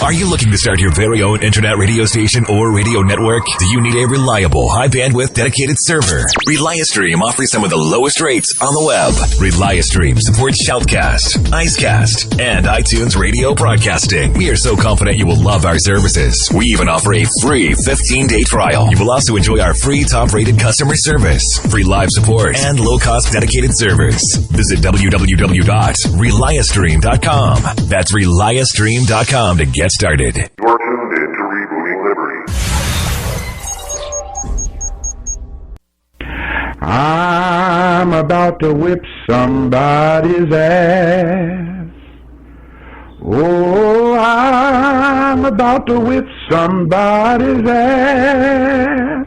Are you looking to start your very own internet radio station or radio network? Do you need a reliable, high-bandwidth, dedicated server? ReliaStream offers some of the lowest rates on the web. ReliaStream supports Shoutcast, Icecast, and iTunes radio broadcasting. We are so confident you will love our services. We even offer a free 15-day trial. You will also enjoy our free top-rated customer service, free live support, and low-cost dedicated servers. Visit www.reliastream.com. That's reliastream.com to get started. You're tuned in to Rebooting Liberty. I'm about to whip somebody's ass. Oh, I'm about to whip somebody's ass.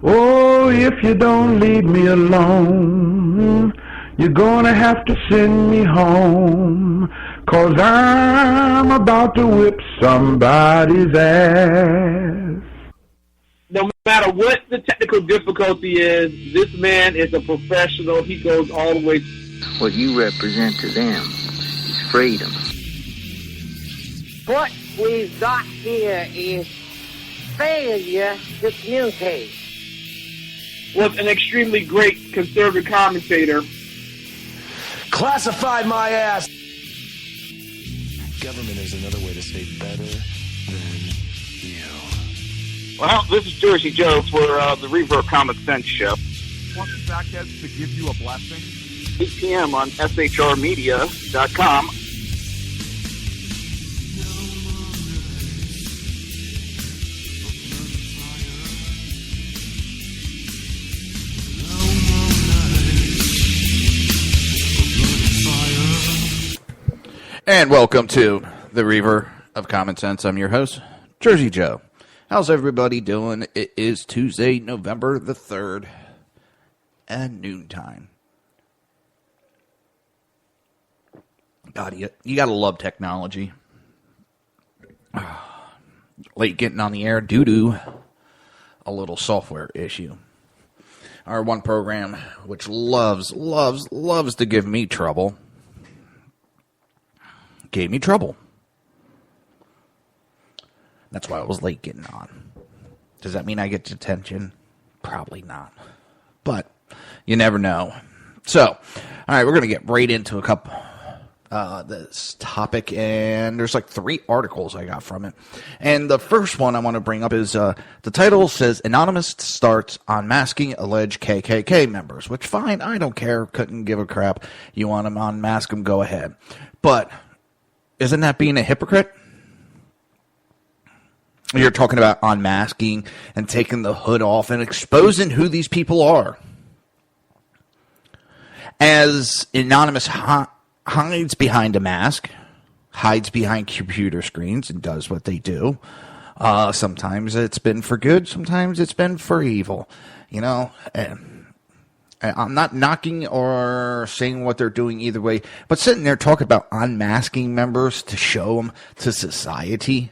Oh, if you don't leave me alone, you're gonna have to send me home, 'cause I'm about to whip somebody's ass. No matter what the technical difficulty is, this man is a professional. He goes all the way. What you represent to them is freedom. What we've got here is failure to communicate. Was an extremely great conservative commentator. Classified my ass. Government is another way to say better than you. Well, this is Jersey Joe for the Reaver Common Sense Show. Want the Sackheads to give you a blessing? 8 p.m. on shrmedia.com. And welcome to the Reaver of Common Sense. I'm your host, Jersey Joe. How's everybody doing? It is Tuesday, November the 3rd, at noontime. God, you gotta love technology. Late getting on the air due to a little software issue. Our one program, which loves to give me trouble, gave me trouble. That's why I was late getting on. Does that mean I get detention? Probably not. But you never know. So, all right, we're going to get right into a couple this topic, and there's like 3 articles I got from it. And the first one I want to bring up is the title says Anonymous starts unmasking alleged KKK members, which fine, I don't care, couldn't give a crap. You want to unmask them, go ahead. But isn't that being a hypocrite? You're talking about unmasking and taking the hood off and exposing who these people are. As Anonymous hides behind a mask, hides behind computer screens, and does what they do. Sometimes it's been for good, sometimes it's been for evil. You know, I'm not knocking or saying what they're doing either way, but sitting there talking about unmasking members to show them to society,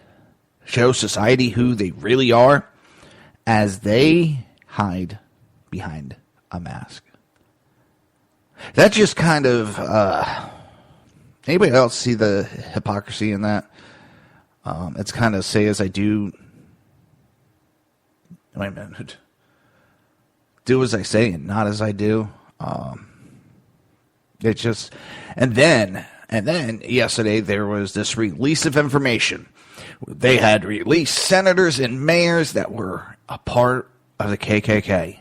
show society who they really are, as they hide behind a mask. That just kind of, anybody else see the hypocrisy in that? It's kind of say as I do, wait a minute. Do as I say and not as I do. It's just, and then yesterday there was this release of information. They had released senators and mayors that were a part of the KKK.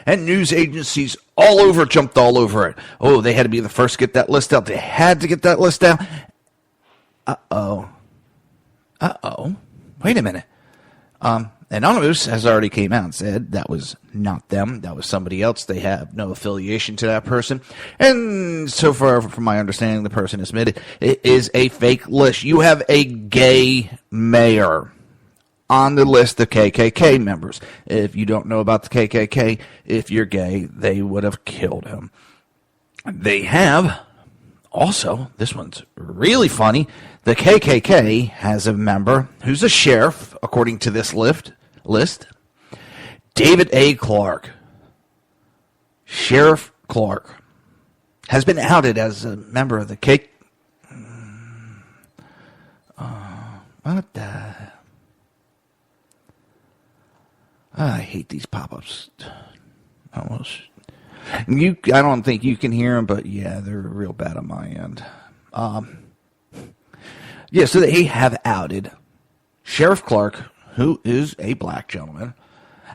And news agencies all over jumped all over it. Oh, they had to be the first to get that list out. They had to get that list out. Uh-oh. Wait a minute. Anonymous has already came out and said that was not them. That was somebody else. They have no affiliation to that person. And so far, from my understanding, the person has admitted it is a fake list. You have a gay mayor on the list of KKK members. If you don't know about the KKK, if you're gay, they would have killed him. They have also, this one's really funny, the KKK has a member who's a sheriff, according to this list, David A. Clark. Sheriff Clark has been outed as a member of the What the? I hate these pop-ups. Almost. I don't think you can hear them, but yeah, they're real bad on my end. Yeah, so they have outed Sheriff Clark, who is a black gentleman,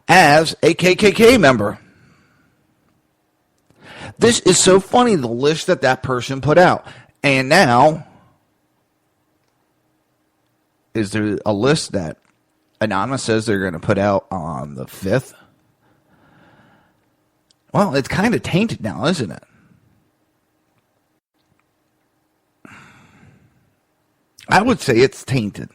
as a KKK member. This is so funny, the list that person put out. And now, is there a list that Anonymous says they're going to put out on the 5th? Well, it's kind of tainted now, isn't it? I would say it's tainted.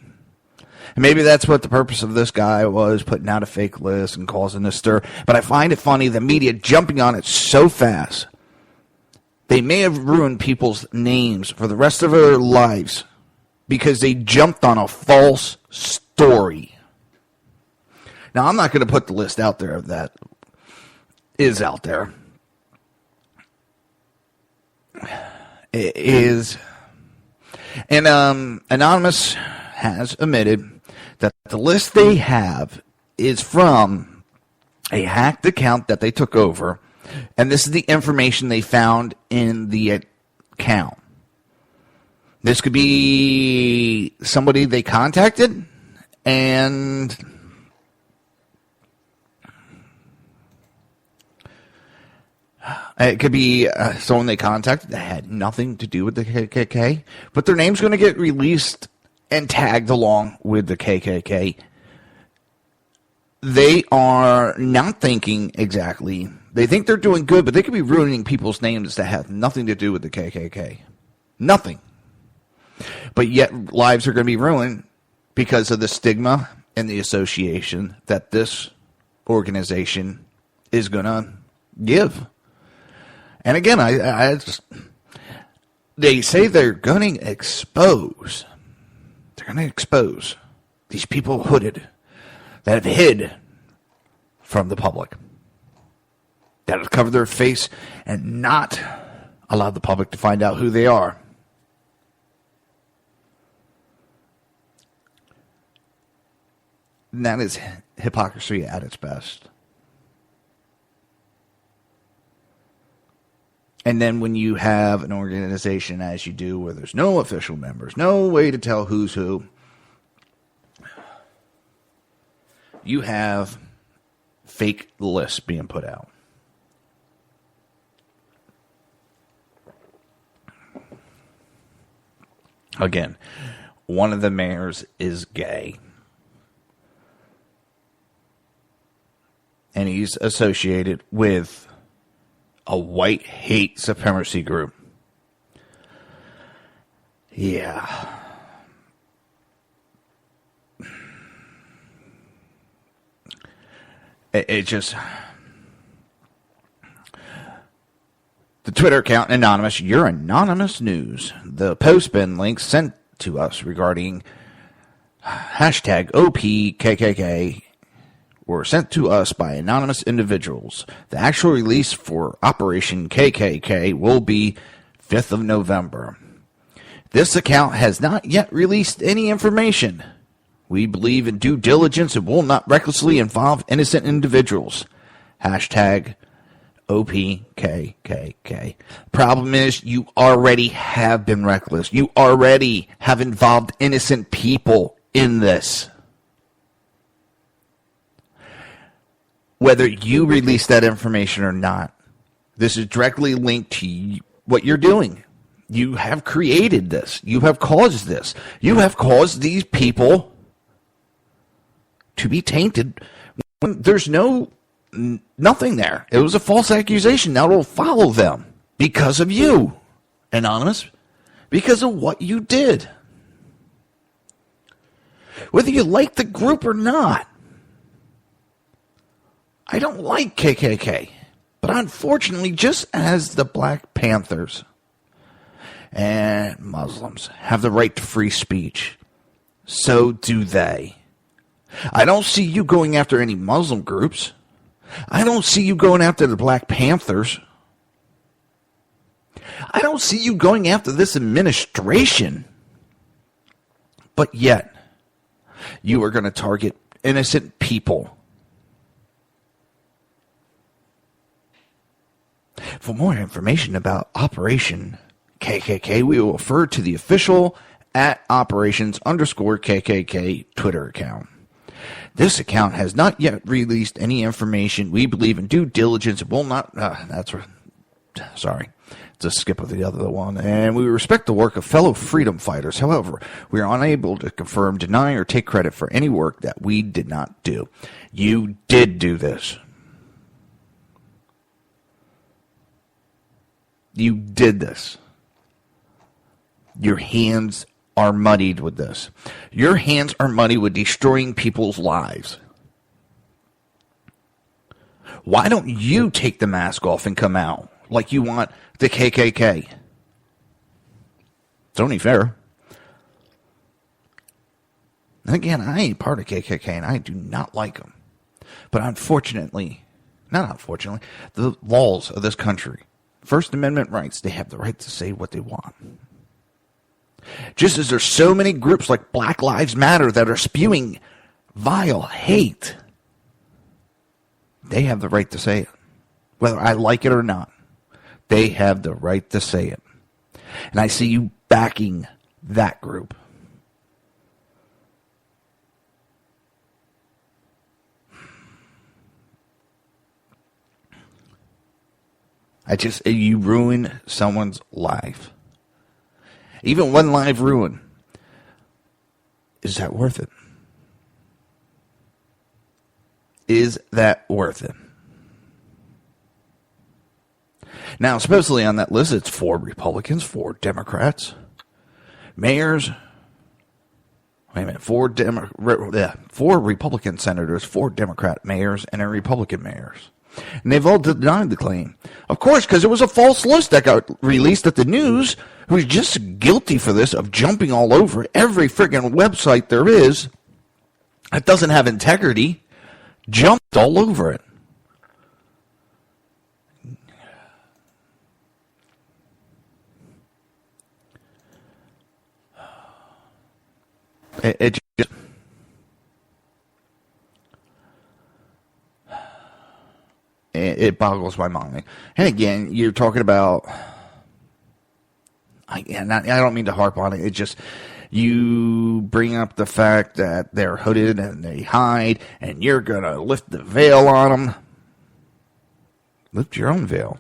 And maybe that's what the purpose of this guy was, putting out a fake list and causing a stir. But I find it funny, the media jumping on it so fast. They may have ruined people's names for the rest of their lives because they jumped on a false story. Now, I'm not going to put the list out there that is out there. It is. And Anonymous has admitted that the list they have is from a hacked account that they took over. And this is the information they found in the account. This could be somebody they contacted, and it could be someone they contacted that had nothing to do with the KKK, but their name's going to get released and tagged along with the KKK. They are not thinking exactly. They think they're doing good, but they could be ruining people's names that have nothing to do with the KKK. Nothing. But yet lives are going to be ruined because of the stigma and the association that this organization is going to give. And again, I just, they say they're going to expose. They're going to expose these people hooded that have hid from the public, that have covered their face and not allowed the public to find out who they are. And that is hypocrisy at its best. And then when you have an organization, as you do, where there's no official members, no way to tell who's who, you have fake lists being put out. Again, one of the mayors is gay. And he's associated with a white hate supremacy group. Yeah. It just... The Twitter account, Anonymous, Your Anonymous News. The post-bin link sent to us regarding hashtag OPKKK were sent to us by anonymous individuals. The actual release for Operation KKK will be 5th of November. This account has not yet released any information. We believe in due diligence and will not recklessly involve innocent individuals. Hashtag OPKKK. Problem is, you already have been reckless. You already have involved innocent people in this. Whether you release that information or not, this is directly linked to what you're doing. You have created this. You have caused this. You have caused these people to be tainted when there's nothing there. It was a false accusation. Now it will follow them because of you, Anonymous, because of what you did. Whether you like the group or not. I don't like KKK, but unfortunately, just as the Black Panthers and Muslims have the right to free speech, so do they. I don't see you going after any Muslim groups. I don't see you going after the Black Panthers. I don't see you going after this administration. But yet, You are going to target innocent people. For more information about Operation KKK, we will refer to the official @operations_KKK Twitter account. This account has not yet released any information. We believe in due diligence. It will not. Sorry. It's a skip of the other one. And we respect the work of fellow freedom fighters. However, we are unable to confirm, deny, or take credit for any work that we did not do. You did do this. You did this. Your hands are muddied with this. Your hands are muddied with destroying people's lives. Why don't you take the mask off and come out like you want the KKK? It's only fair. And again, I ain't part of KKK and I do not like them. But the laws of this country, First Amendment rights, they have the right to say what they want. Just as there's so many groups like Black Lives Matter that are spewing vile hate, they have the right to say it. Whether I like it or not, they have the right to say it. And I see you backing that group. You ruin someone's life. Even one life ruin. Is that worth it? Is that worth it? Now, supposedly on that list, it's 4 Republicans, 4 Democrats, mayors. Wait a minute, 4 Republican senators, 4 Democrat mayors, and a Republican mayors. And they've all denied the claim. Of course, because it was a false list that got released at the news, who's just guilty for this of jumping all over every friggin' website there is that doesn't have integrity, jumped all over it. It boggles my mind. And again, you're talking about, I don't mean to harp on it. It just, you bring up the fact that they're hooded and they hide, and you're going to lift the veil on them. Lift your own veil.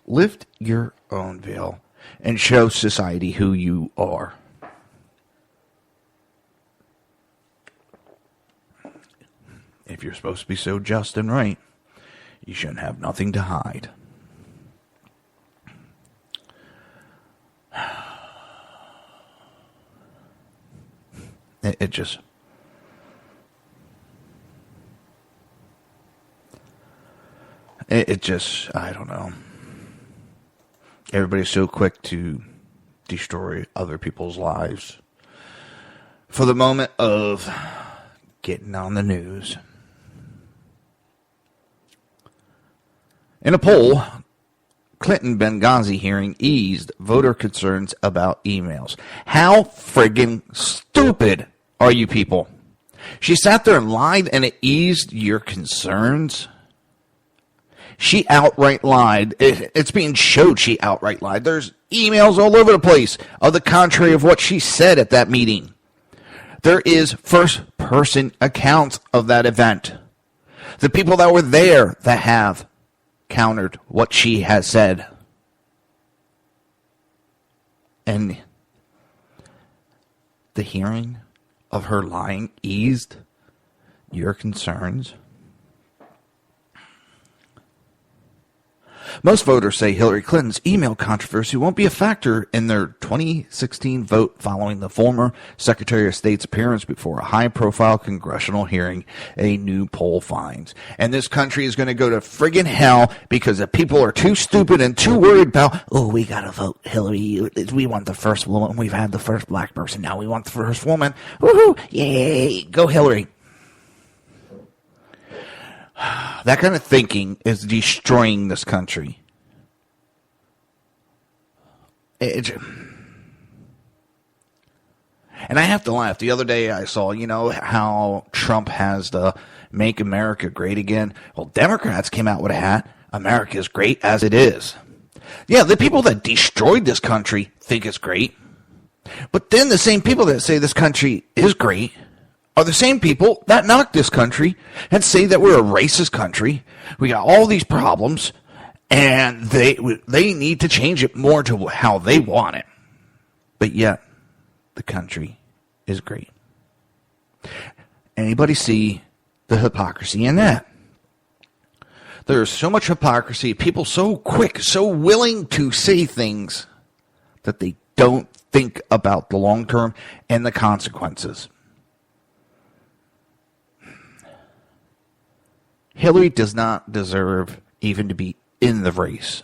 Lift your own veil and show society who you are. If you're supposed to be so just and right, you shouldn't have nothing to hide. It just... It just, I don't know. Everybody's so quick to destroy other people's lives for the moment of getting on the news. In a poll, Clinton Benghazi hearing eased voter concerns about emails. How friggin' stupid are you people? She sat there and lied and it eased your concerns? She outright lied. It's being showed she outright lied. There's emails all over the place of the contrary of what she said at that meeting. There is first-person accounts of that event. The people that were there that have countered what she has said. And the hearing of her lying eased your concerns. Most voters say Hillary Clinton's email controversy won't be a factor in their 2016 vote following the former Secretary of State's appearance before a high-profile congressional hearing, a new poll finds. And this country is going to go to friggin' hell because the people are too stupid and too worried about, oh, we got to vote Hillary. We want the first woman. We've had the first black person. Now we want the first woman. Woohoo! Yay! Go Hillary. That kind of thinking is destroying this country. And I have to laugh. The other day I saw, how Trump has the Make America Great Again. Well, Democrats came out with a hat. America is great as it is. Yeah, the people that destroyed this country think it's great. But then the same people that say this country is great are the same people that knock this country and say that we're a racist country. We got all these problems, and they need to change it more to how they want it. But yet, the country is great. Anybody see the hypocrisy in that? There's so much hypocrisy, people so quick, so willing to say things that they don't think about the long term and the consequences. Hillary does not deserve even to be in the race.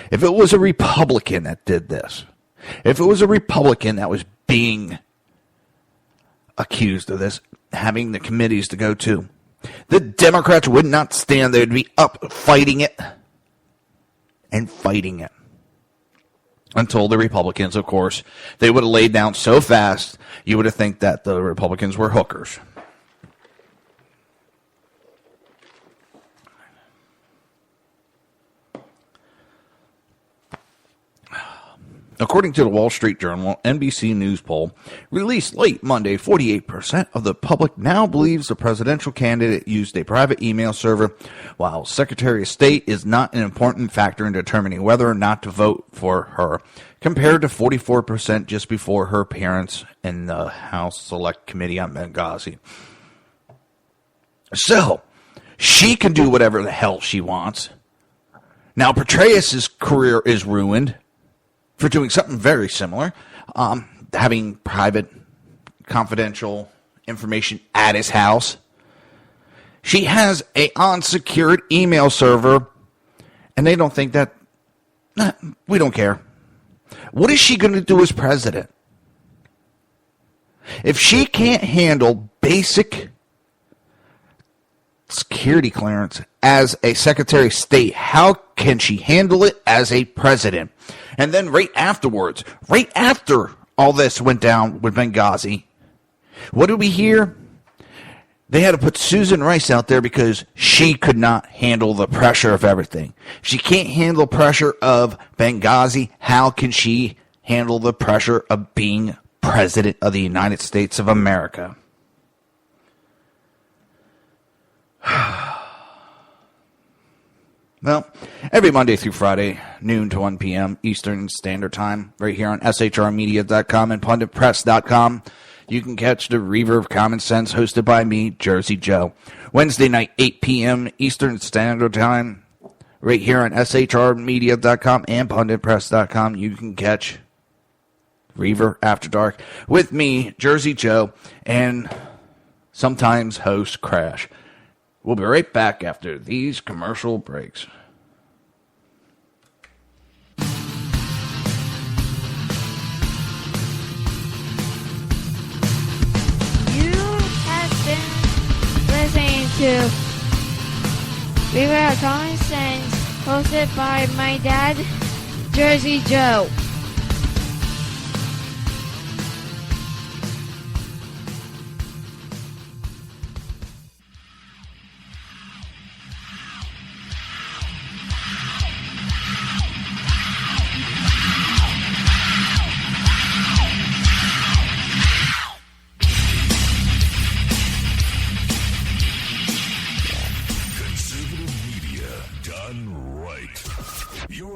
If it was a Republican that did this, if it was a Republican that was being accused of this, having the committees to go to, the Democrats would not stand there. They'd be up fighting it and fighting it. Until the Republicans, of course, they would have laid down so fast, you would have think that the Republicans were hookers. According to the Wall Street Journal, NBC News poll released late Monday, 48% of the public now believes the presidential candidate used a private email server, while Secretary of State is not an important factor in determining whether or not to vote for her, compared to 44% just before her appearance in the House Select Committee on Benghazi. So, she can do whatever the hell she wants. Now, Petraeus' career is ruined for doing something very similar, having private, confidential information at his house. She has a unsecured email server, and they don't think that, we don't care. What is she going to do as president? If she can't handle basic security clearance as a Secretary of State, how can she handle it as a president? And then right afterwards, right after all this went down with Benghazi, what did we hear? They had to put Susan Rice out there because she could not handle the pressure of everything. If she can't handle the pressure of Benghazi, how can she handle the pressure of being President of the United States of America? Well, every Monday through Friday, noon to 1 p.m. Eastern Standard Time, right here on shrmedia.com and punditpress.com, you can catch the Reaver of Common Sense, hosted by me, Jersey Joe. Wednesday night, 8 p.m. Eastern Standard Time, right here on shrmedia.com and punditpress.com, you can catch Reaver After Dark with me, Jersey Joe, and sometimes host Crash. We'll be right back after these commercial breaks. You have been listening to Reaver of Common Sense, hosted by my dad, Jersey Joe.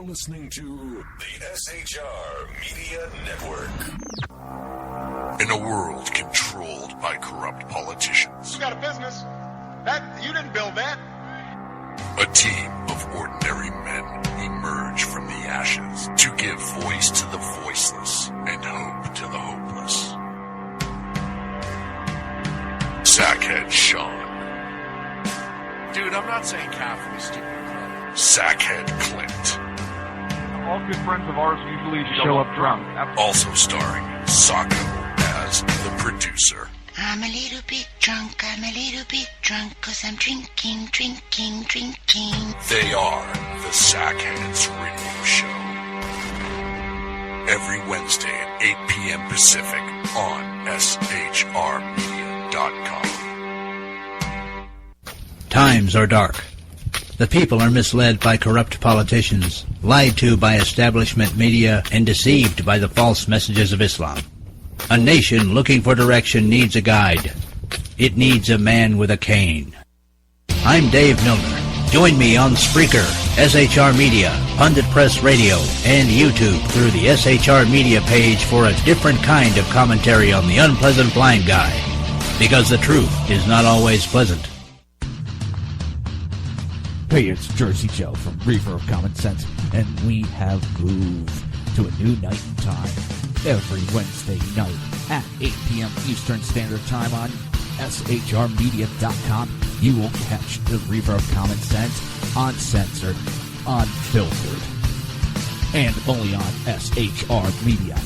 Listening to the SHR Media Network. In a world controlled by corrupt politicians. You got a business. You didn't build that. A team of ordinary men emerge from the ashes to give voice to the voiceless and hope to the hopeless. Sackhead Sean. Dude, I'm not saying Catholic, stupid. Sackhead Clint. All good friends of ours usually show up drunk. Also starring Sacco as the producer. I'm a little bit drunk, 'cause I'm drinking. They are the Sackheads Radio Show. Every Wednesday at 8 p.m. Pacific, on shrmedia.com. Times are dark. The people are misled by corrupt politicians, lied to by establishment media, and deceived by the false messages of Islam. A nation looking for direction needs a guide. It needs a man with a cane. I'm Dave Milner. Join me on Spreaker, SHR Media, Pundit Press Radio, and YouTube through the SHR Media page for a different kind of commentary on the unpleasant blind guy. Because the truth is not always pleasant. Hey, it's Jersey Joe from Reaver of Common Sense, and we have moved to a new night and time. Every Wednesday night at 8 p.m. Eastern Standard Time on shrmedia.com, you will catch the Reaver of Common Sense uncensored, unfiltered, and only on shrmedia.com.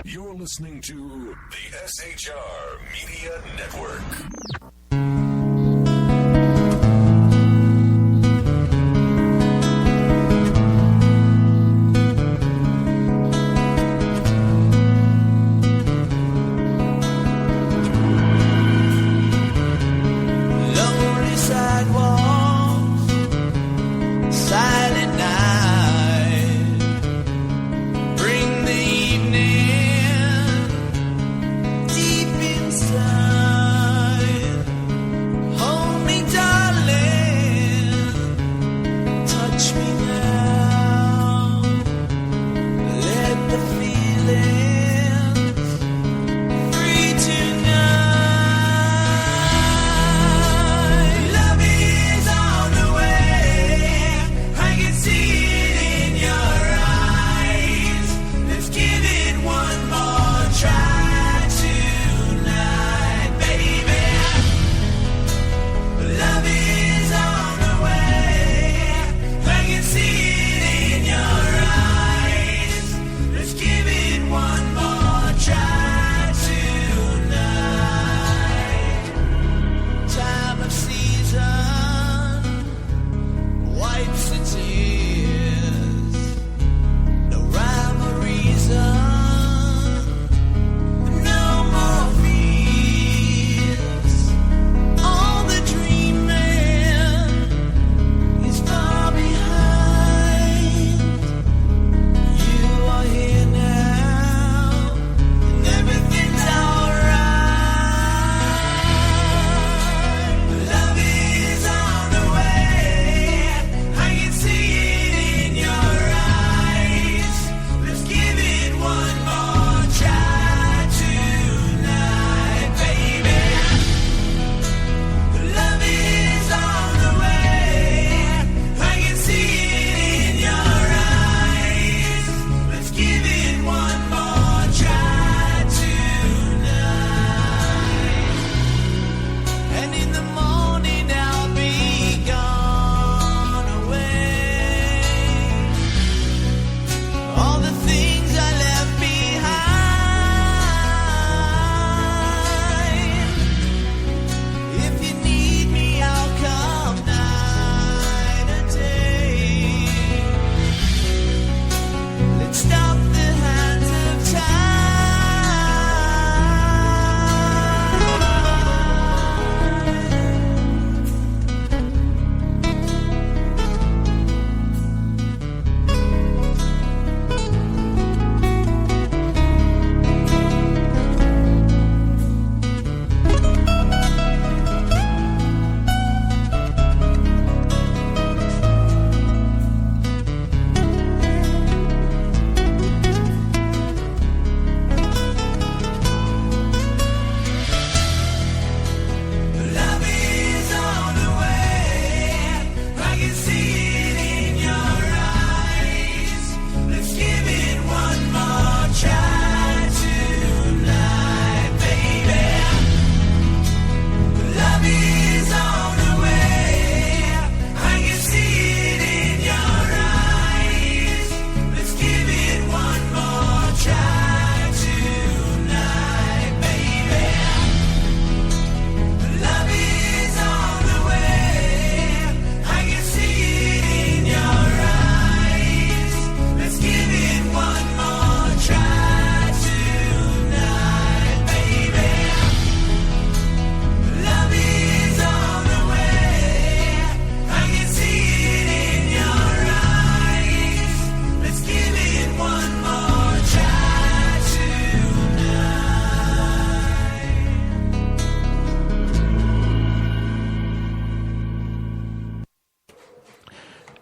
You're listening to the SHR Media Network. Lonely sidewalks, silent night, bring the evening deep inside.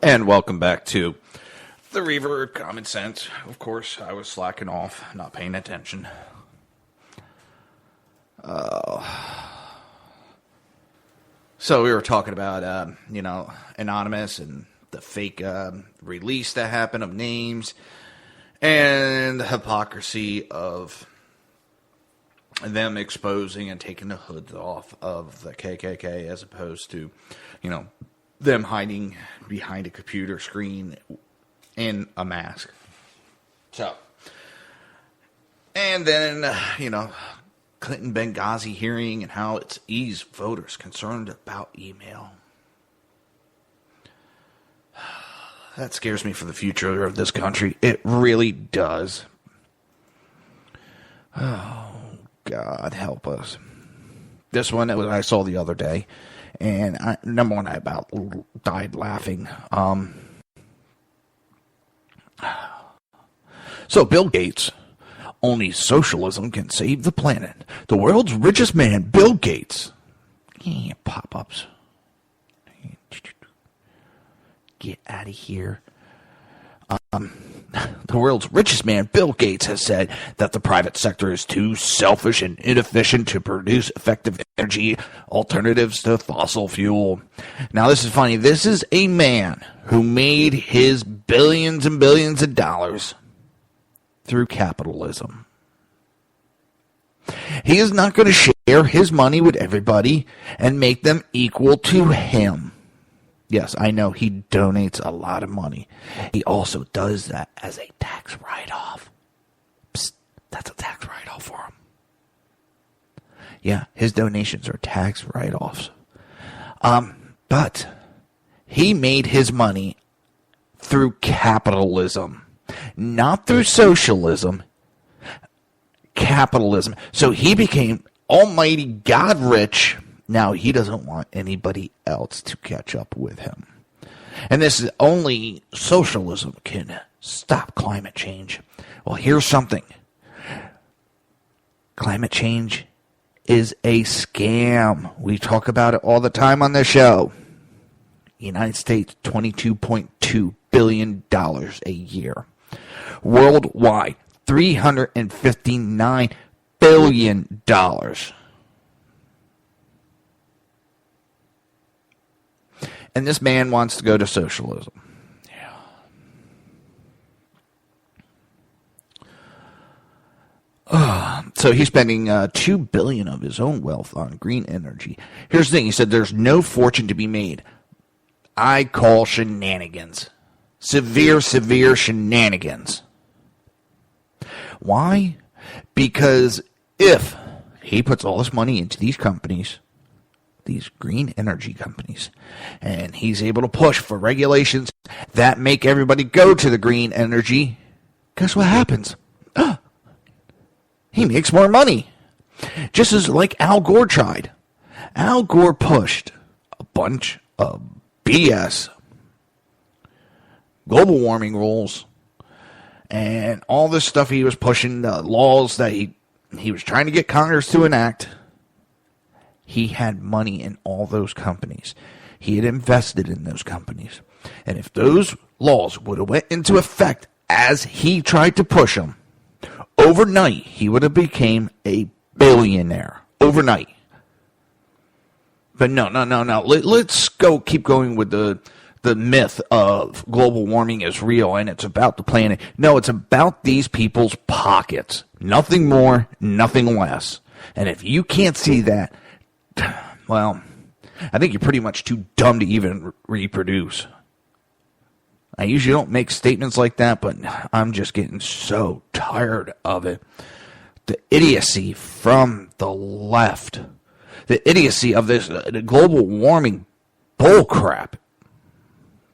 And welcome back to the Reaver Common Sense. Of course, I was slacking off, not paying attention. So we were talking about, Anonymous and the fake release that happened of names and the hypocrisy of them exposing and taking the hoods off of the KKK as opposed to, them hiding behind a computer screen in a mask. So, and then, Clinton Benghazi hearing and how it's eased voters concerned about email. That scares me for the future of this country. It really does. Oh, God, help us. This one that I saw the other day. And number one, I about died laughing. So Bill Gates, only socialism can save the planet. The world's richest man, Bill Gates. Yeah, pop-ups. Get out of here. The world's richest man, Bill Gates, has said that the private sector is too selfish and inefficient to produce effective energy alternatives to fossil fuel. Now, this is funny. This is a man who made his billions and billions of dollars through capitalism. He is not going to share his money with everybody and make them equal to him. Yes, I know he donates a lot of money. He also does that as a tax write-off. Psst, that's a tax write-off for him. Yeah, his donations are tax write-offs. But he made his money through capitalism, not through socialism. Capitalism. So he became almighty God rich. Now, he doesn't want anybody else to catch up with him. And this is only socialism can stop climate change. Well, here's something. Climate change is a scam. We talk about it all the time on this show. United States, $22.2 billion a year. Worldwide, $359 billion. And this man wants to go to socialism. Yeah. So he's spending $2 billion of his own wealth on green energy. Here's the thing. He said there's no fortune to be made. I call shenanigans. Severe shenanigans. Why? Because if he puts all this money into these companies, these green energy companies, and he's able to push for regulations that make everybody go to the green energy, guess what happens? He makes more money. Just as like Al Gore tried. Al Gore pushed a bunch of BS, global warming rules, and all this stuff he was pushing, the laws that he was trying to get Congress to enact. He had money in all those companies. He had invested in those companies. And if those laws would have went into effect as he tried to push them, overnight he would have became a billionaire. Overnight. But no. Let's keep going with the myth of global warming is real and it's about the planet. No, it's about these people's pockets. Nothing more, nothing less. And if you can't see that, well, I think you're pretty much too dumb to even reproduce. I usually don't make statements like that, but I'm just getting so tired of it. The idiocy from the left. The idiocy of this the global warming bullcrap.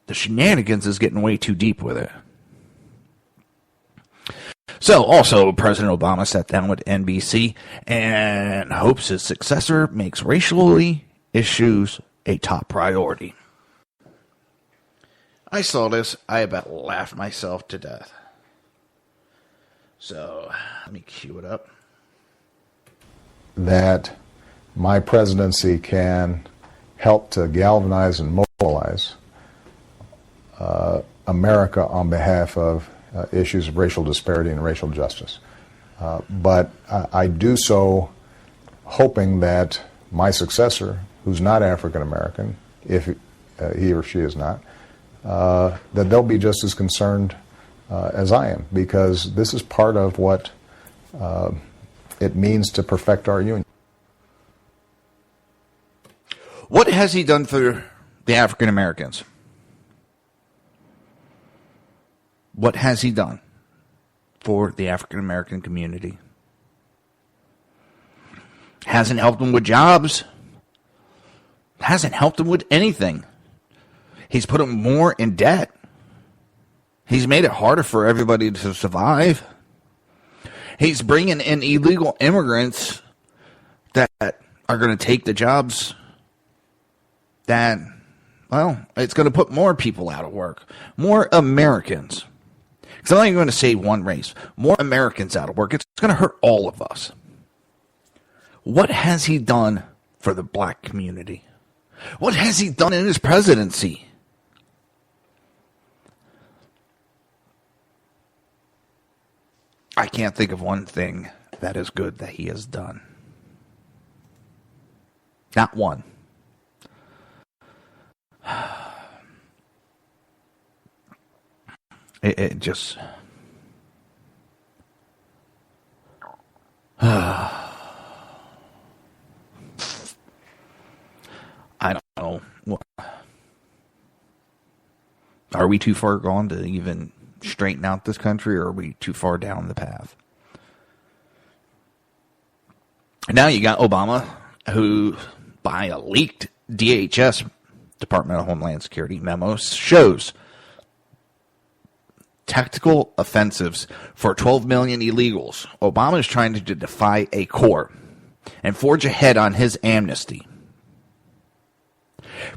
The shenanigans is getting way too deep with it. So, also, President Obama sat down with NBC and hopes his successor makes racially issues a top priority. I saw this. I about laughed myself to death. So, let me cue it up. That my presidency can help to galvanize and mobilize America on behalf of issues of racial disparity and racial justice. But I do so hoping that my successor, who's not African American, if he or she is not, that they'll be just as concerned as I am, because this is part of what it means to perfect our union. What has he done for the African Americans? What has he done for the African American community? Hasn't helped them with jobs. Hasn't helped them with anything. He's put them more in debt. He's made it harder for everybody to survive. He's bringing in illegal immigrants that are going to take the jobs that, well, it's going to put more people out of work. More Americans. Because I'm not even going to say one race. More Americans out of work. It's going to hurt all of us. What has he done for the black community? What has he done in his presidency? I can't think of one thing that is good that he has done. Not one. It just... I don't know. Are we too far gone to even straighten out this country, or are we too far down the path? Now you got Obama, who, by a leaked DHS, Department of Homeland Security memo, shows tactical offensives for 12 million illegals. Obama is trying to defy a court and forge ahead on his amnesty.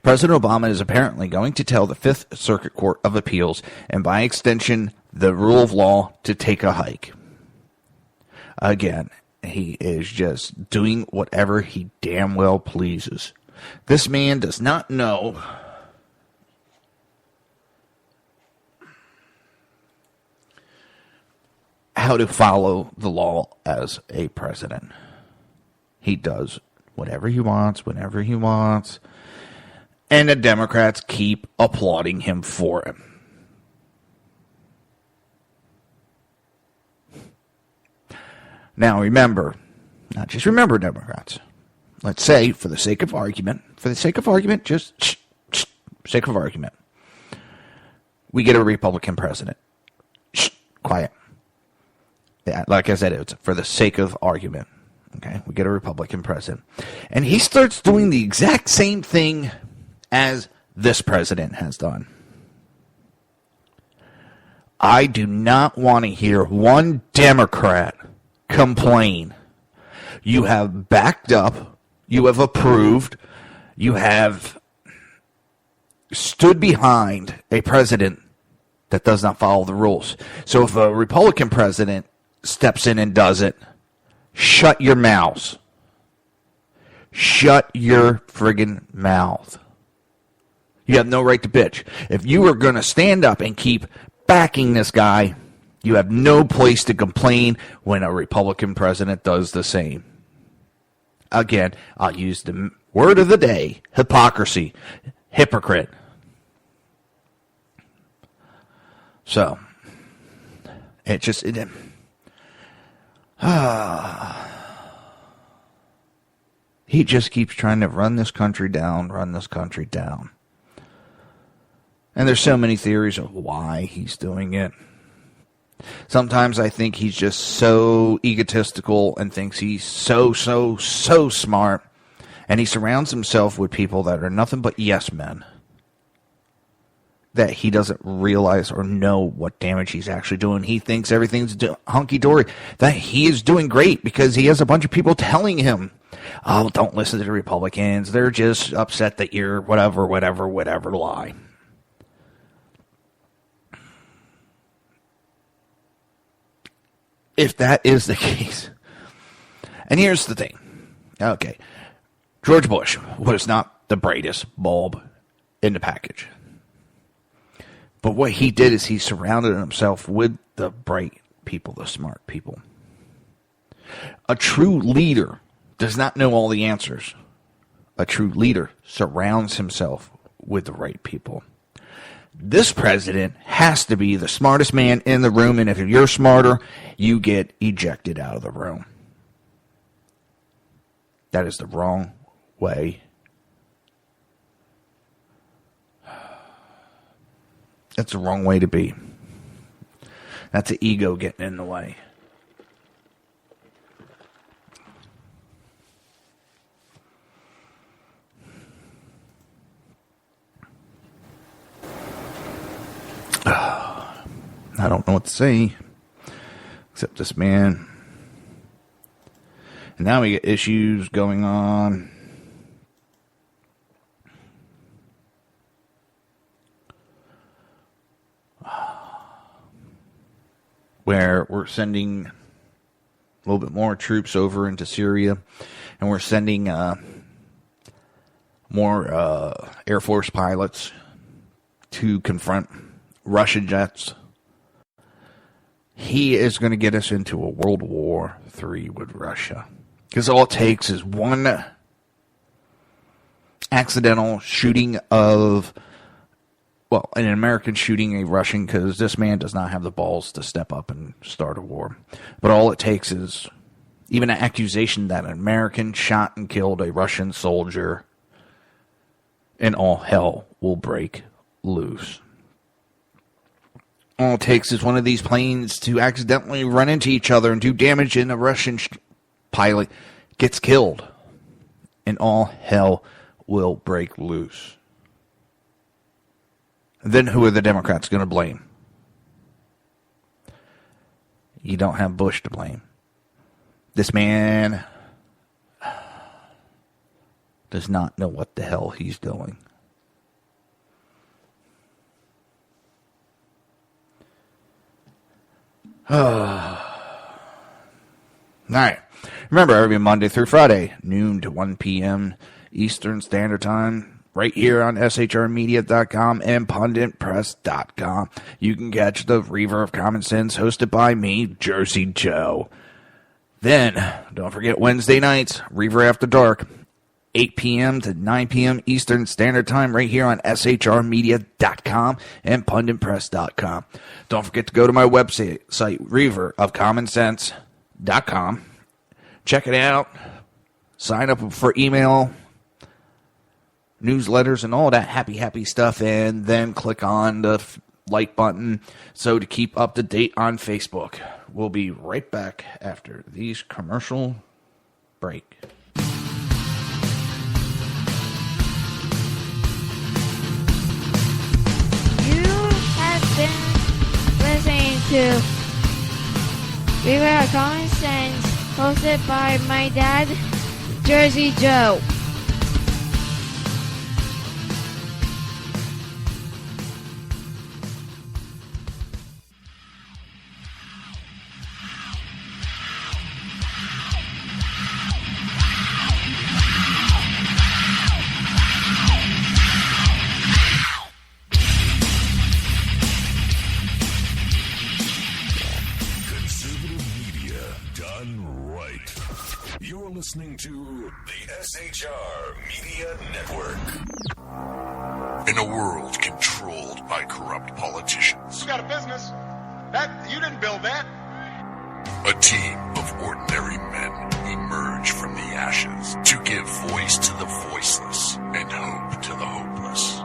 President Obama is apparently going to tell the Fifth Circuit Court of Appeals, and by extension, the rule of law, to take a hike. Again, he is just doing whatever he damn well pleases. This man does not know how to follow the law as a president. He does whatever he wants, whenever he wants. And the Democrats keep applauding him for it. Now remember, not just remember, Democrats. Let's say, for the sake of argument, just sake of argument, we get a Republican president. Quiet. Yeah, like I said, it's for the sake of argument. Okay, we get a Republican president. And he starts doing the exact same thing as this president has done. I do not want to hear one Democrat complain. You have backed up, you have approved, you have stood behind a president that does not follow the rules. So if a Republican president steps in and does it, shut your mouths. Shut your friggin' mouth. You have no right to bitch. If you are going to stand up and keep backing this guy, you have no place to complain when a Republican president does the same. Again, I'll use the word of the day: hypocrisy. Hypocrite. So, it just... he just keeps trying to run this country down. And there's so many theories of why he's doing it. Sometimes I think he's just so egotistical and thinks he's so smart. And he surrounds himself with people that are nothing but yes men. That he doesn't realize or know what damage he's actually doing. He thinks everything's hunky-dory. That he is doing great because he has a bunch of people telling him, oh, don't listen to the Republicans. They're just upset that you're whatever, lie. If that is the case. And here's the thing. Okay. George Bush was not the brightest bulb in the package. But what he did is he surrounded himself with the bright people, the smart people. A true leader does not know all the answers. A true leader surrounds himself with the right people. This president has to be the smartest man in the room, and if you're smarter, you get ejected out of the room. That is the wrong way. That's the wrong way to be. That's the ego getting in the way. I don't know what to say, except this man. And now we get issues going on. Where we're sending a little bit more troops over into Syria, and we're sending more Air Force pilots to confront Russian jets. He is going to get us into a World War III with Russia. Because all it takes is one accidental shooting of, well, an American shooting a Russian, because this man does not have the balls to step up and start a war. But all it takes is even an accusation that an American shot and killed a Russian soldier, and all hell will break loose. All it takes is one of these planes to accidentally run into each other and do damage, and a Russian pilot gets killed, and all hell will break loose. Then who are the Democrats going to blame? You don't have Bush to blame. This man does not know what the hell he's doing. All right. Remember, every Monday through Friday, noon to 1 p.m. Eastern Standard Time, right here on shrmedia.com and punditpress.com. You can catch the Reaver of Common Sense, hosted by me, Jersey Joe. Then, don't forget Wednesday nights, Reaver After Dark, 8 p.m. to 9 p.m. Eastern Standard Time, right here on shrmedia.com and punditpress.com. Don't forget to go to my website, reaverofcommonsense.com. Check it out. Sign up for email, newsletters, and all that happy stuff, and then click on the like button so to keep up to date on Facebook. We'll be right back after these commercial break. Been listening to Reaver of Common Sense, hosted by my dad, Jersey Joe. Listening to the SHR Media Network. In a world controlled by corrupt politicians. You got a business. That you didn't build that. A team of ordinary men emerge from the ashes to give voice to the voiceless and hope to the hopeless.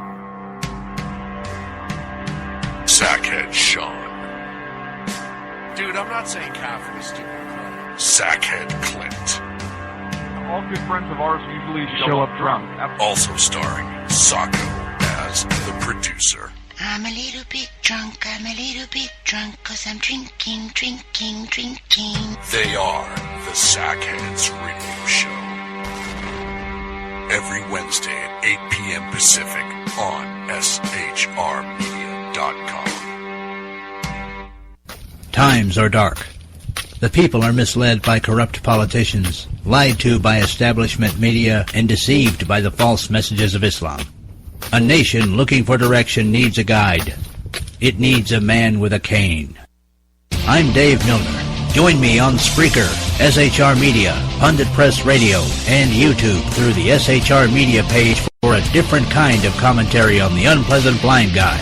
Sackhead Sean. Dude, I'm not saying coffee is stupid. Sackhead Clint. All good friends of ours usually show up drunk. Also starring Sacco as the producer. I'm a little bit drunk, 'cause I'm drinking. They are the Sackheads Radio Show. Every Wednesday at 8 p.m. Pacific on shrmedia.com. Times are dark. The people are misled by corrupt politicians, lied to by establishment media, and deceived by the false messages of Islam. A nation looking for direction needs a guide. it needs a man with a cane. I'm Dave Milner. Join me on Spreaker, SHR Media, Pundit Press Radio, and YouTube through the SHR Media page for a different kind of commentary on the unpleasant blind guy.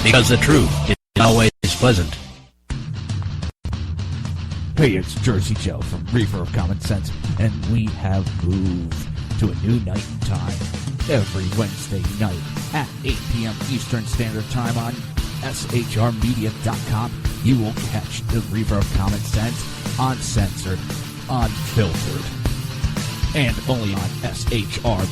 Because the truth is always pleasant. Hey, it's Jersey Joe from Reaver of Common Sense, and we have moved to a new night and time every Wednesday night at 8 p.m. Eastern Standard Time on shrmedia.com. You will catch the Reaver of Common Sense uncensored, unfiltered, and only on shrmedia.com.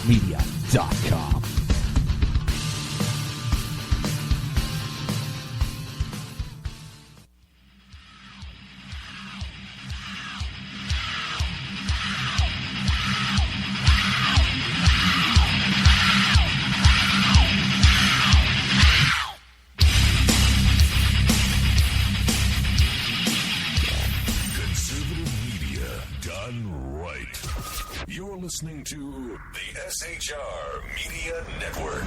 Listening to the SHR Media Network.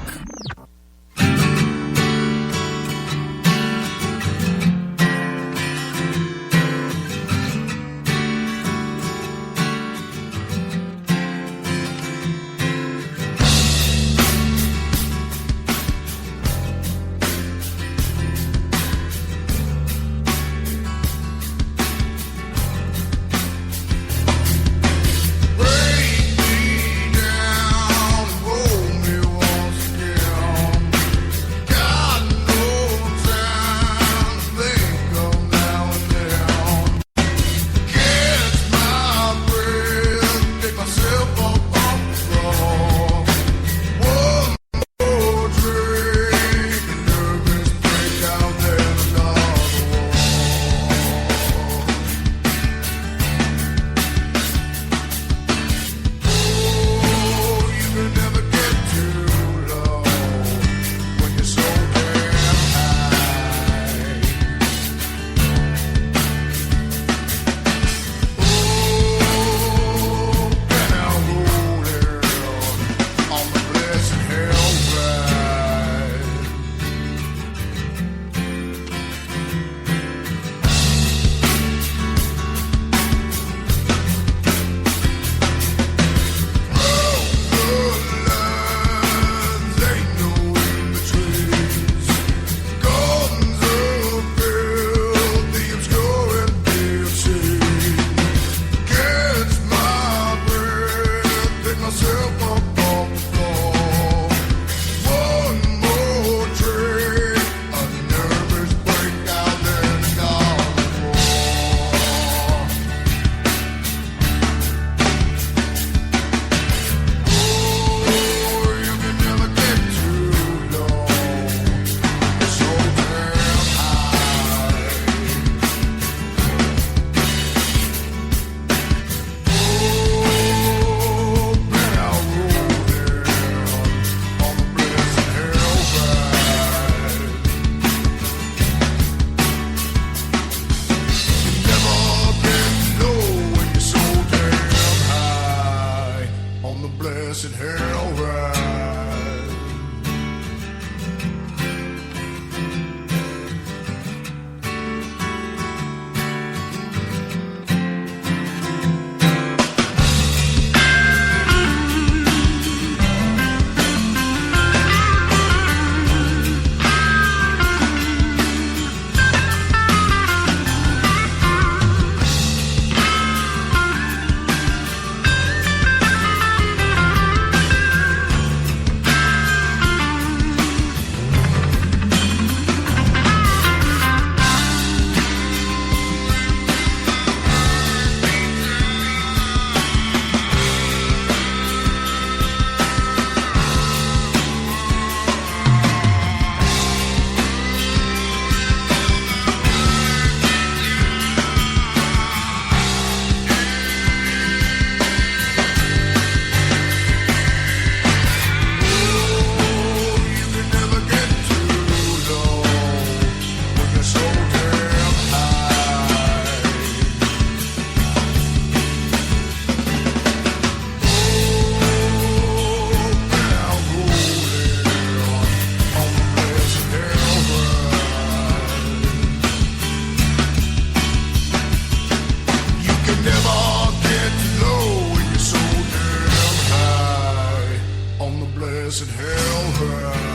blessed hell ride.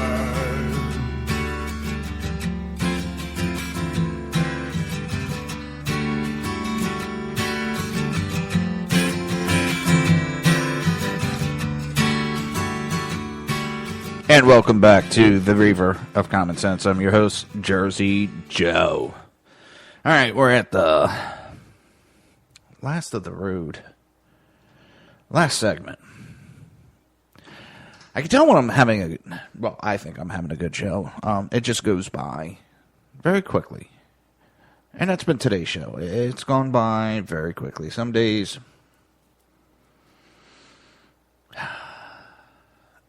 And welcome back to the Reaver of Common Sense. I'm your host, Jersey Joe. All right, we're at the last of the road. Last segment. I can tell when I'm having I think I'm having a good show. It just goes by very quickly. And that's been today's show. It's gone by very quickly. Some days,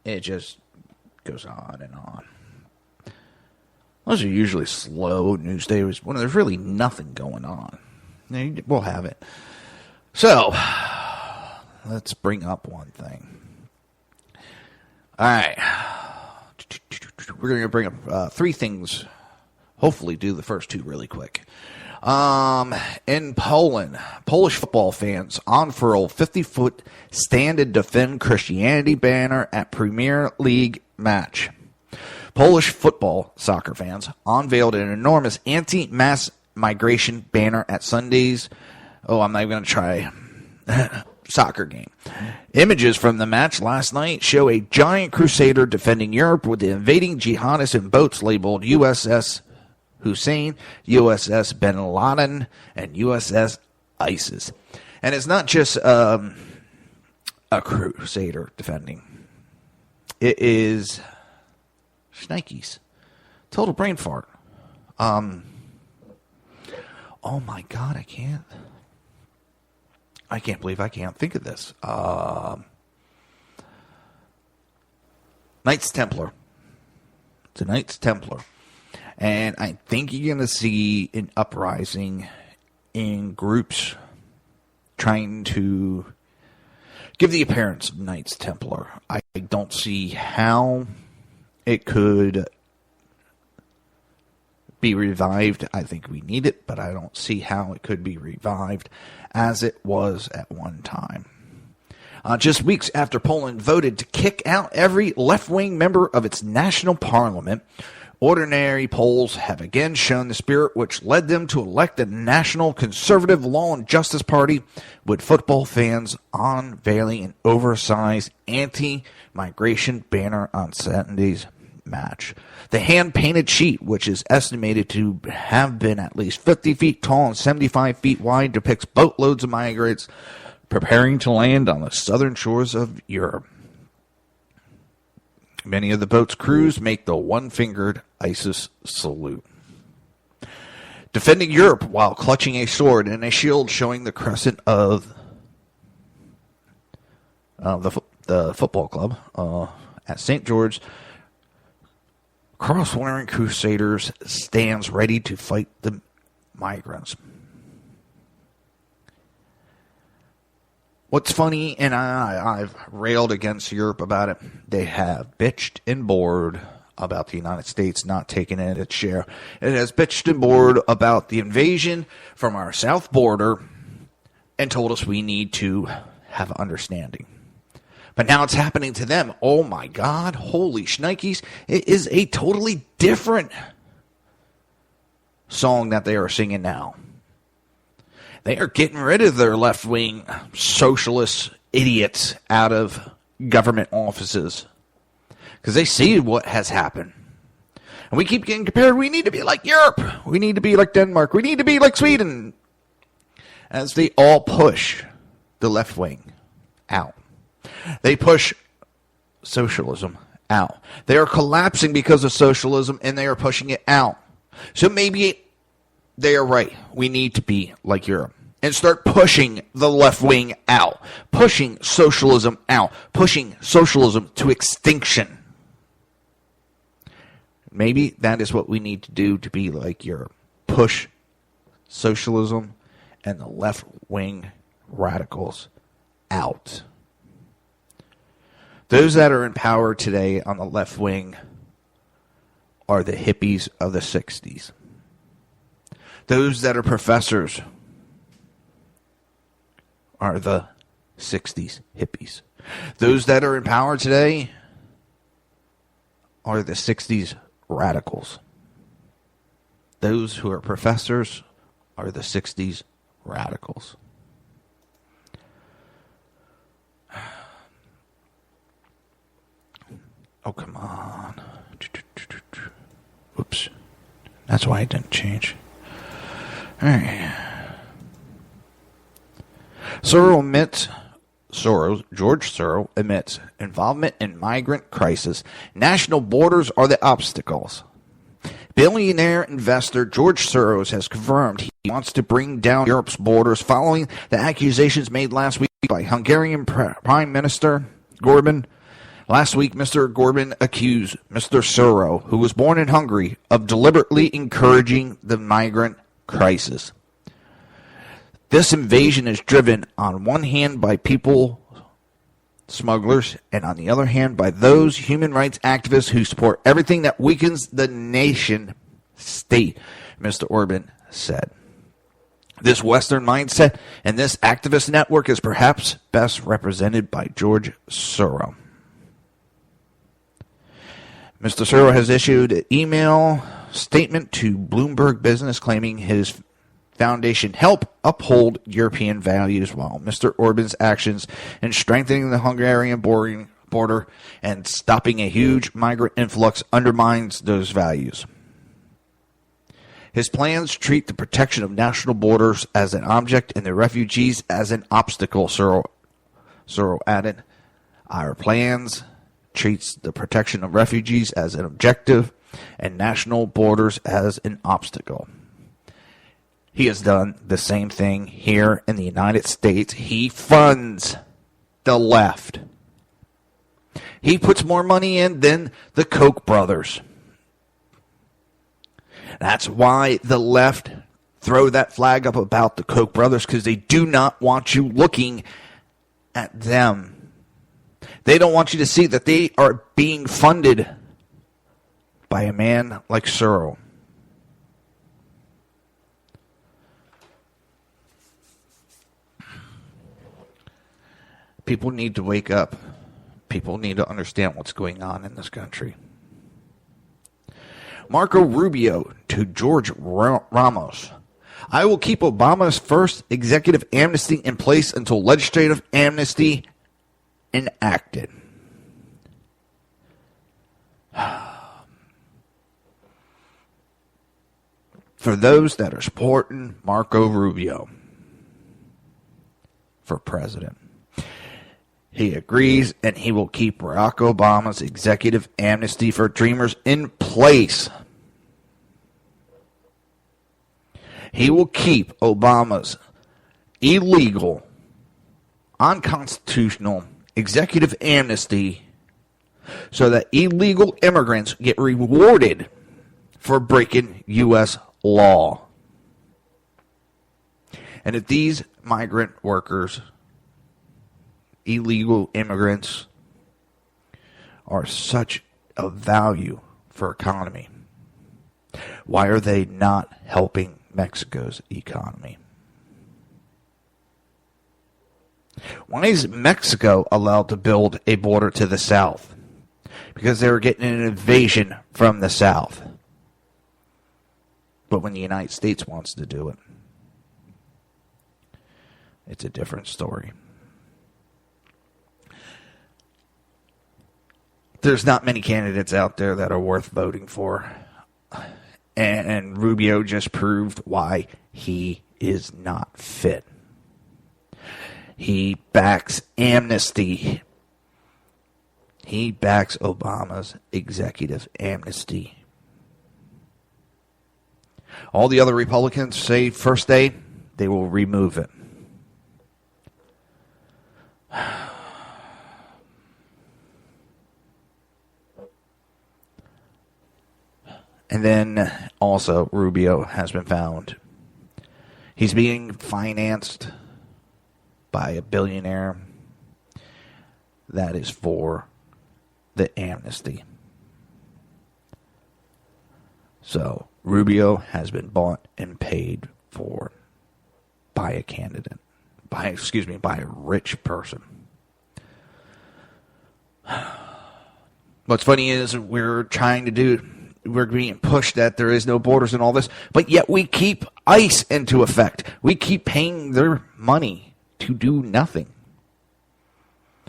it just goes on and on. Those are usually slow news days when there's really nothing going on. We'll have it. So, let's bring up one thing. All right. We're going to bring up three things. Hopefully do the first two really quick. In Poland, Polish football fans unfurl 50-foot stand and defend Christianity banner at Premier League match. Polish football soccer fans unveiled an enormous anti-mass migration banner at Sunday's, I'm not even going to try, soccer game. Images from the match last night show a giant crusader defending Europe with the invading jihadists in boats labeled USS Hussein, USS Bin Laden, and USS ISIS. And it's not just a crusader defending. It is shnikes. Total brain fart. Oh my God, I can't believe I can't think of this. Knights Templar. It's a Knights Templar. And I think you're going to see an uprising in groups trying to give the appearance of Knights Templar. I don't see how it could be revived. I think we need it, but I don't see how it could be revived as it was at one time. Just weeks after Poland voted to kick out every left-wing member of its national parliament, ordinary Poles have again shown the spirit which led them to elect the National Conservative Law and Justice Party, with football fans unveiling an oversized anti-migration banner on Sunday's match. The hand-painted sheet, which is estimated to have been at least 50 feet tall and 75 feet wide, depicts boatloads of migrants preparing to land on the southern shores of Europe. Many of the boat's crews make the one-fingered ISIS salute. Defending Europe while clutching a sword and a shield showing the crescent of the football club at St. George, cross-wearing crusaders stands ready to fight the migrants. What's funny, and I've railed against Europe about it, they have bitched and bored about the United States not taking in its share. It has bitched and bored about the invasion from our south border and told us we need to have understanding. But now it's happening to them. Oh my God, holy shnikes. It is a totally different song that they are singing now. They are getting rid of their left-wing socialist idiots out of government offices because they see what has happened. And we keep getting compared. We need to be like Europe. We need to be like Denmark. We need to be like Sweden. As they all push the left wing out. They push socialism out. They are collapsing because of socialism, and they are pushing it out. So maybe they are right. We need to be like Europe and start pushing the left wing out, pushing socialism out, pushing socialism to extinction. Maybe that is what we need to do to be like Europe. Push socialism and the left wing radicals out. Those that are in power today on the left wing are the hippies of the 60s. Those that are professors are the 60s hippies. Those that are in power today are the 60s radicals. Those who are professors are the 60s radicals. Oh, come on. Whoops. That's why it didn't change. All right. George Soros admits involvement in migrant crisis. National borders are the obstacles. Billionaire investor George Soros has confirmed he wants to bring down Europe's borders following the accusations made last week by Hungarian Prime Minister Orbán. Last week, Mr. Orbán accused Mr. Soros, who was born in Hungary, of deliberately encouraging the migrant crisis. This invasion is driven on one hand by people smugglers and on the other hand by those human rights activists who support everything that weakens the nation state, Mr. Orbán said. This Western mindset and this activist network is perhaps best represented by George Soros. Mr. Soros has issued an email statement to Bloomberg Business claiming his foundation help uphold European values while Mr. Orbán's actions in strengthening the Hungarian border and stopping a huge migrant influx undermines those values. His plans treat the protection of national borders as an object and the refugees as an obstacle, Soros added. Our plans treats the protection of refugees as an objective and national borders as an obstacle. He has done the same thing here in the United States. He funds the left. He puts more money in than the Koch brothers. That's why the left throw that flag up about the Koch brothers, because they do not want you looking at them. They don't want you to see that they are being funded by a man like Soros. People need to wake up. People need to understand what's going on in this country. Marco Rubio to George Ramos. I will keep Obama's first executive amnesty in place until legislative amnesty enacted. For those that are supporting Marco Rubio for president, he agrees and he will keep Barack Obama's executive amnesty for Dreamers in place. He will keep Obama's illegal, unconstitutional executive amnesty so that illegal immigrants get rewarded for breaking U.S. law. And if these migrant workers, illegal immigrants, are such a value for economy, why are they not helping Mexico's economy? Why is Mexico allowed to build a border to the south? Because they were getting an invasion from the south. But when the United States wants to do it, it's a different story. There's not many candidates out there that are worth voting for. And Rubio just proved why he is not fit. He backs amnesty. He backs Obama's executive amnesty. All the other Republicans say first day they will remove it. And then also Rubio has been found. He's being financed by a billionaire that is for the amnesty. So Rubio has been bought and paid for by a candidate, by a rich person. What's funny is we're being pushed that there is no borders and all this, but yet we keep ICE into effect. We keep paying their money to do nothing.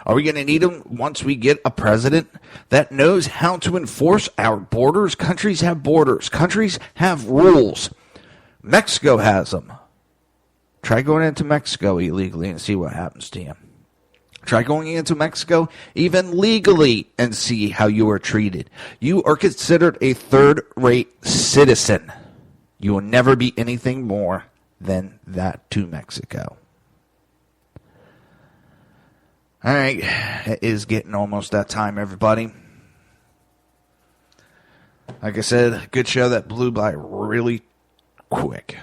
Are we going to need them once we get a president that knows how to enforce our borders? Countries have borders. Countries have rules. Mexico has them. Try going into Mexico illegally and see what happens to you. Try going into Mexico even legally and see how you are treated. You are considered a third-rate citizen. You will never be anything more than that to Mexico. All right, it is getting almost that time, everybody. Like I said, good show that blew by really quick.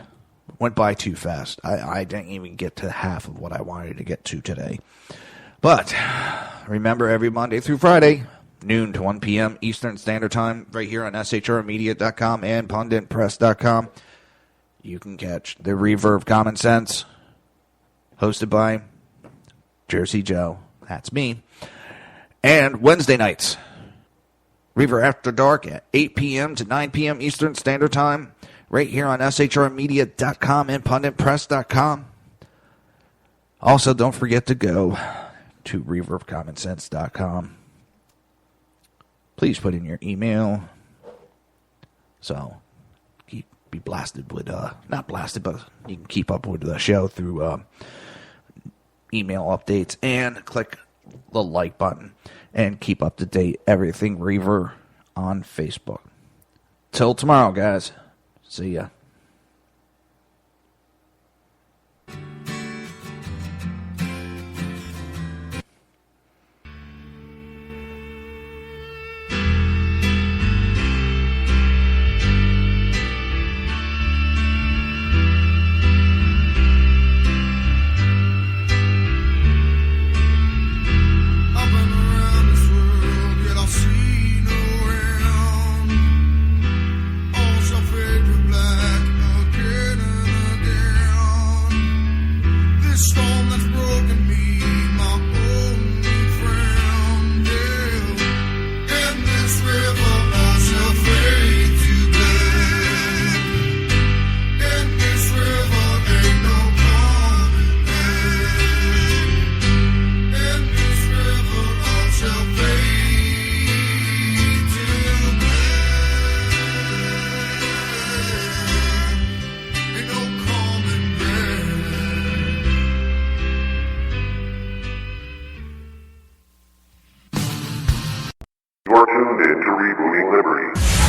Went by too fast. I didn't even get to half of what I wanted to get to today. But remember, every Monday through Friday, noon to 1 p.m. Eastern Standard Time, right here on shrmedia.com and punditpress.com, you can catch the Reaver of Common Sense, hosted by Jersey Joe. That's me. And Wednesday nights, Reaver After Dark at 8 p.m. to 9 p.m. Eastern Standard Time, right here on shrmedia.com and punditpress.com. Also, don't forget to go to reverbcommonsense.com. Please put in your email. So, be blasted with, not blasted, but you can keep up with the show through email updates, and click the like button and keep up to date everything Reaver on Facebook. Till tomorrow, guys. See ya. You're tuned in to Rebooting Liberty.